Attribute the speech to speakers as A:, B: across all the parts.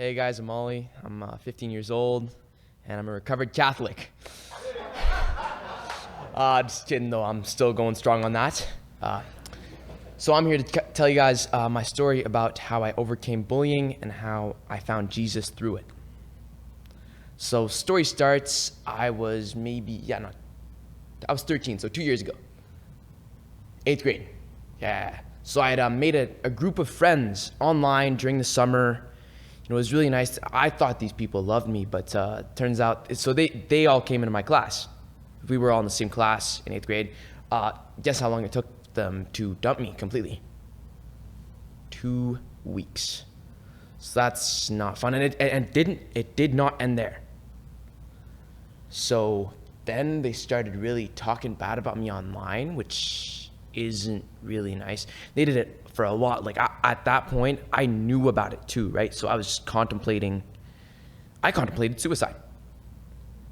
A: Hey guys, I'm Ollie. I'm 15 years old, and I'm a recovered Catholic. Just kidding though, I'm still going strong on that. So I'm here to tell you guys my story about how I overcame bullying and how I found Jesus through it. So story starts, I was 13, so 2 years ago. 8th grade. Yeah. So I had made a group of friends online during the summer. It was really nice. I thought these people loved me, but turns out, so they all came into my class. We were all in the same class in 8th grade. Guess how long it took them to dump me completely? 2 weeks. So that's not fun, and it did not end there. So then they started really talking bad about me online, which isn't really nice. They did it for a lot. Like at that point, I knew about it too, right? So I contemplated suicide.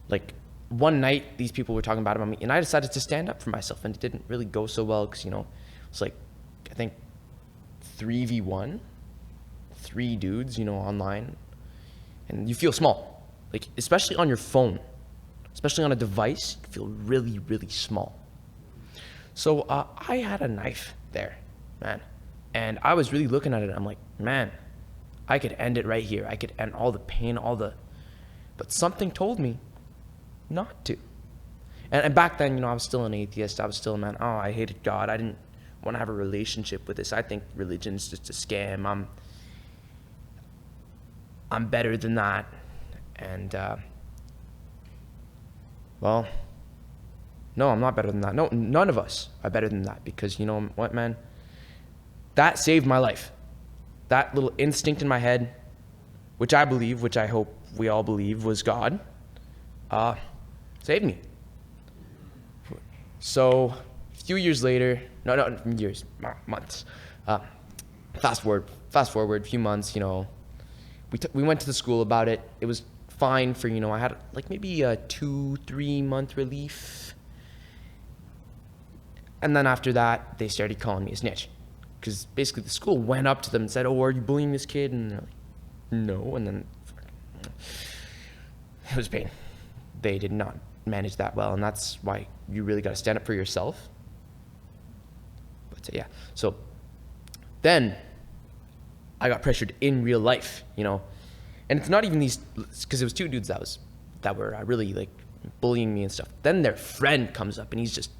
A: Like one night, these people were talking bad about me, and I decided to stand up for myself, and it didn't really go so well because, it's like, I think 3v1, 3 dudes, online, and you feel small, like especially on your phone, especially on a device, you feel really, really small. So I had a knife there, man. And I was really looking at it. I'm like, man, I could end it right here. I could end all the pain, but something told me not to. And back then, I was still an atheist. I was still a man. Oh, I hated God. I didn't want to have a relationship with this. I think religion is just a scam. I'm better than that. And, well, no, I'm not better than that. No, none of us are better than that, because you know what, man? That saved my life. That little instinct in my head, which I hope we all believe was God, saved me. So a few years later, months. Fast forward a few months, we went to the school about it. It was fine for, I had like maybe a 2-3 month relief. And then after that, they started calling me a snitch. Because basically the school went up to them and said, "Oh, are you bullying this kid?" And they're like, "No." And then it was pain. They did not manage that well, and that's why you really got to stand up for yourself. But yeah, so then I got pressured in real life, and it's not even these, because it was 2 dudes that were really like bullying me and stuff. Then their friend comes up and he's just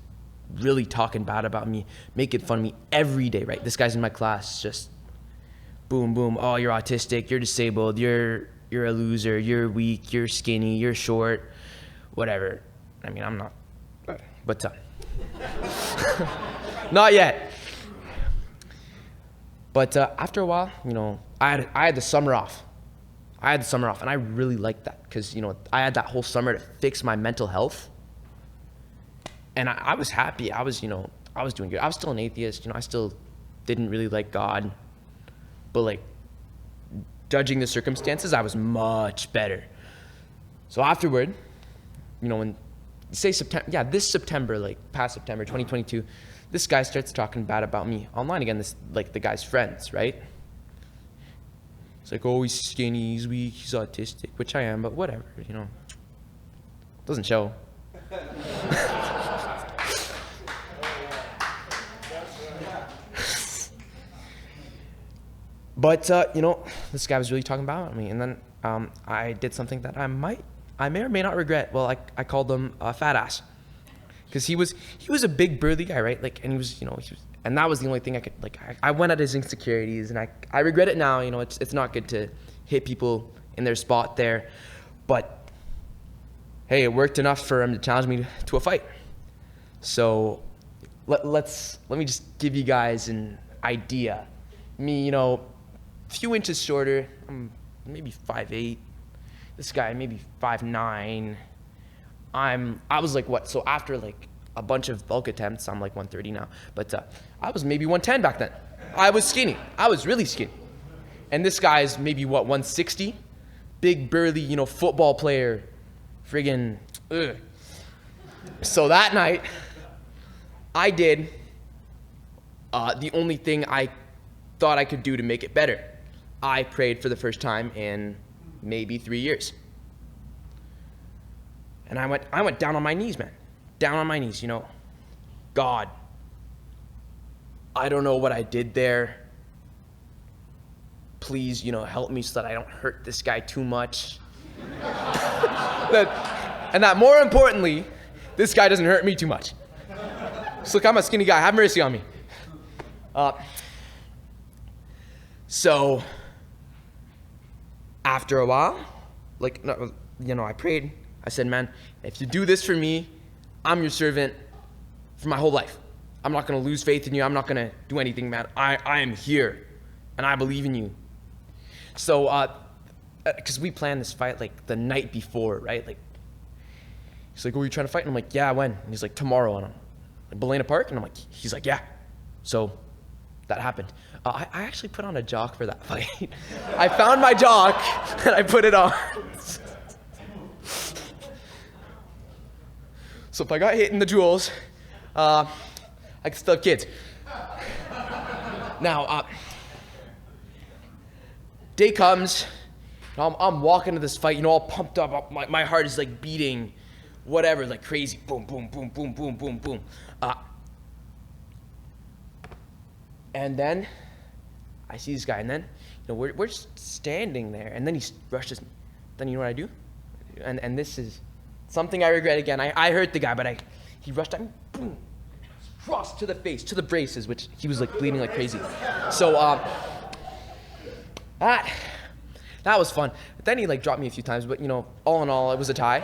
A: really talking bad about me, making fun of me every day, right? This guy's in my class, just boom, boom. Oh, you're autistic, you're disabled, you're a loser, you're weak, you're skinny, you're short, whatever. I mean, I'm not, but not yet. But after a while, I had the summer off. And I really liked that because, I had that whole summer to fix my mental health. And I was happy. I was doing good. I was still an atheist. I still didn't really like God. But, like, judging the circumstances, I was much better. So afterward, when, say September, this September, like past September 2022, this guy starts talking bad about me online again. This, like, the guy's friends, right? It's like, oh, he's skinny, he's weak, he's autistic, which I am, but whatever, Doesn't show. But, this guy was really talking about me. And then I did something that I may or may not regret. Well, I called him a fat ass. Because he was a big, burly guy, right? Like, and he was, and that was the only thing I could, like, I went at his insecurities. And I regret it now. It's not good to hit people in their spot there. But, hey, it worked enough for him to challenge me to a fight. So let me just give you guys an idea. Me, few inches shorter, maybe 5'8". This guy maybe 5'9". I was like, what? So after like a bunch of bulk attempts, I'm like 130 now. But I was maybe 110 back then. I was skinny. I was really skinny. And this guy's maybe 160, big burly, football player, friggin'. Ugh. So that night, I did the only thing I thought I could do to make it better. I prayed for the first time in maybe 3 years. And I went down on my knees, man. Down on my knees, God, I don't know what I did there. Please, help me so that I don't hurt this guy too much. And that more importantly, this guy doesn't hurt me too much. So look, I'm a skinny guy. Have mercy on me. So after a while, I prayed. I said, man, if you do this for me, I'm your servant for my whole life. I'm not going to lose faith in you. I'm not going to do anything, man. I am here, and I believe in you. So, because we planned this fight, the night before, right? He's like, oh, you trying to fight? And I'm like, yeah, when? And he's like, tomorrow. And I'm like, Belena Park? And he's like, yeah. So that happened. I actually put on a jock for that fight. I found my jock, and I put it on. So if I got hit in the jewels, I could still have kids. Now, day comes, I'm walking to this fight, all pumped up. My heart is beating, whatever, crazy. Boom, boom, boom, boom, boom, boom, boom. And then I see this guy, and then we're just standing there, and then he rushes me. Then you know what I do? And this is something I regret again. I hurt the guy, but he rushed at me, boom, cross to the face, to the braces, which he was bleeding like crazy. So that was fun. But then he dropped me a few times, but all in all, it was a tie.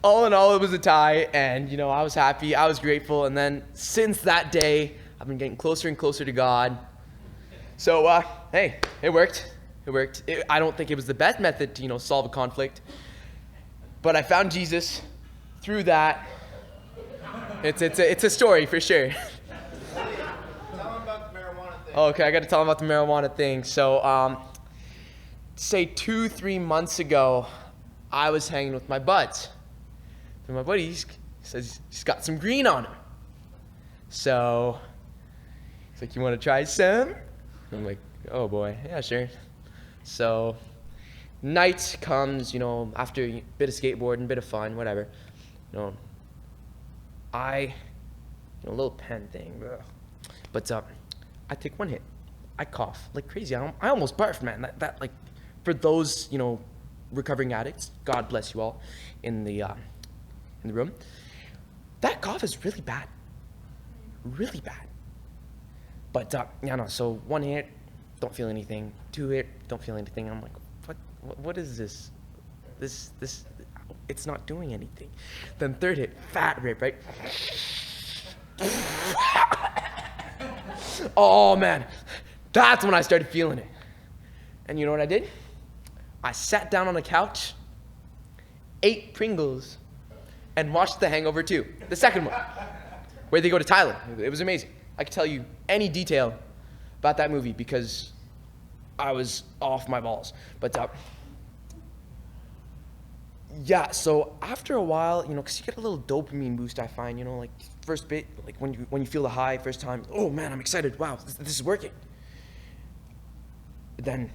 A: All in all, it was a tie, and I was happy, I was grateful, and then since that day, I've been getting closer and closer to God. So hey, it worked. It worked. I don't think it was the best method to, solve a conflict. But I found Jesus through that. It's a story for sure.
B: Tell him about the marijuana thing.
A: Okay, I got to tell him about the marijuana thing. So, say 2-3 months ago, I was hanging with my buds. And my buddy says he's got some green on him. So, he's like, you want to try some? I'm like, oh boy, yeah, sure. So, night comes, after a bit of skateboarding, a bit of fun, whatever. A little pen thing. Ugh. But I take one hit. I cough like crazy. I almost barfed, man. That for those, recovering addicts, God bless you all in the room. That cough is really bad. Really bad. But, so one hit, don't feel anything. 2 hit, don't feel anything. I'm like, what is this? This, it's not doing anything. Then 3rd hit, fat rip, right? Oh, man. That's when I started feeling it. And you know what I did? I sat down on the couch, ate Pringles, and watched The Hangover 2, the second one, where they go to Thailand. It was amazing. I could tell you any detail about that movie because I was off my balls. But so after a while, because you get a little dopamine boost, I find, first bit, when you feel the high first time, oh man, I'm excited, wow, this is working. Then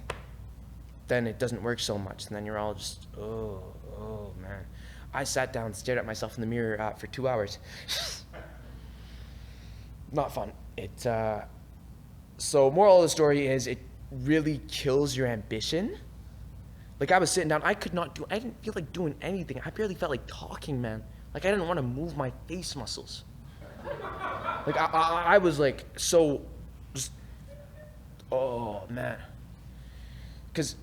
A: it doesn't work so much, and then you're all just, oh man. I sat down, stared at myself in the mirror for 2 hours. Not fun. So moral of the story is it really kills your ambition. I was sitting down, I didn't feel like doing anything. I barely felt like talking, man. I didn't want to move my face muscles. I was so just, oh man. Because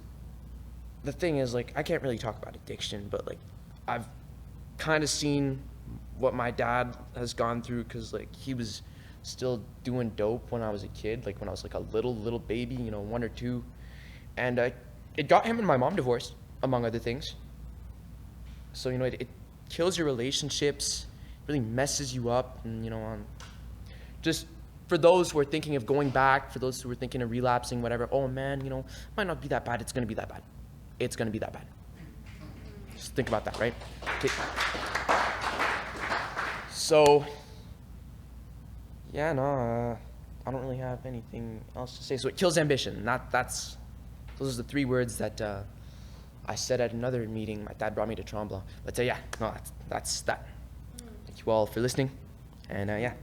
A: the thing is, I can't really talk about addiction, but I've kind of seen what my dad has gone through because he was still doing dope when I was a kid, when I was a little baby, 1 or 2. And it got him and my mom divorced, among other things. So, it kills your relationships, really messes you up, and, just for those who are thinking of going back, for those who are thinking of relapsing, whatever, oh man, might not be that bad, it's going to be that bad. It's going to be that bad. Just think about that, right? Okay. So, I don't really have anything else to say. So it kills ambition. Those are the 3 words that I said at another meeting. My dad brought me to Tremblant. But yeah, no, that's that. Thank you all for listening. And yeah.